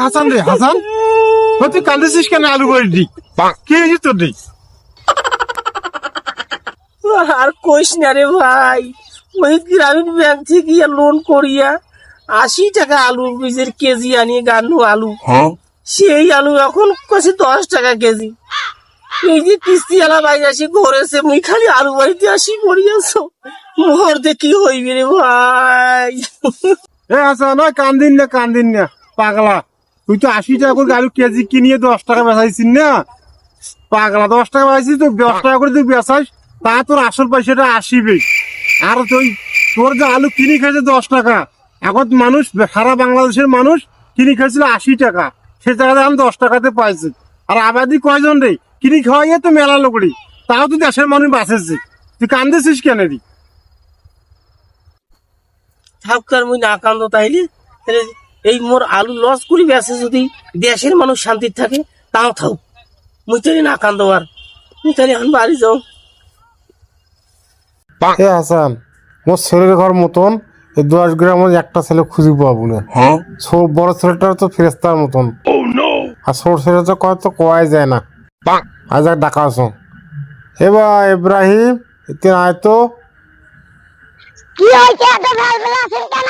হাসান রে হাসান, তুই কান্দিস কেন? আলু করে দি কি হয়েছে তোর দিক? আর কইস না রে ভাই, ওই গ্রামীণ ব্যাংক থেকে লোন করিয়া 80 টাকা আলু বীজের কেজি আনিয়ে গান্নু আলু, সেই আলু এখন কাছে 10 টাকা কেজি। এই যে কিস্তি আলা ভাই আসি ঘরেছে, মুই খালি আলু বাড়িতে আসি পড়িয়াছ, মুহূর্তে কি হইবে রে ভাই? এ হাসান, কান্দিন না পাগলা, তুই তো 80 টাকা করে আলু কেজি কিনিয়ে 10 টাকা বেচাইছিস না পাগলা। 10 টাকা বেচাইছিস তো 10 টাকা করে তুই বেচাইস, তা তোর আসল পয়সাটা আসিবে। আর তোর যে আলু কিনে খেয়েছে 10 টাকা, এখন মানুষ সারা বাংলাদেশের মানুষ কিনে খেয়েছিল 80 টাকা, সে জায়গায় এখন 10 টাকাতে পাইছে। আর আবাদি কয়জন রে কিনে খাওয়াইয়ে তো মেলা লোকড়ি, তাও তো দেশের মানুষ বাঁচেছে। তুই কান্দিস কেন রে? থাকার মুই না কান্দ তাইলে এই মোর আলু লস করি বেছে, যদি দেশের মানুষ শান্তি থাকে তাও থাক, মুই তাই না কান্দ। আর মুই তাই এখন বাড়ি যাও। এ হাসান, মোর ছেলের ঘর মতন এই 10 গ্রামের একটা ছেলে খুঁজে পাবো না। বড় ছেলেটার তো ফেরেস্তার মতন, আর ছোট ছেলে তো কয় যায় না। আজ এক ডাকা আছো এবার ইব্রাহিম, এতে আয় তো। কি হয়েছে এত ভালবেলা আছেন কেন?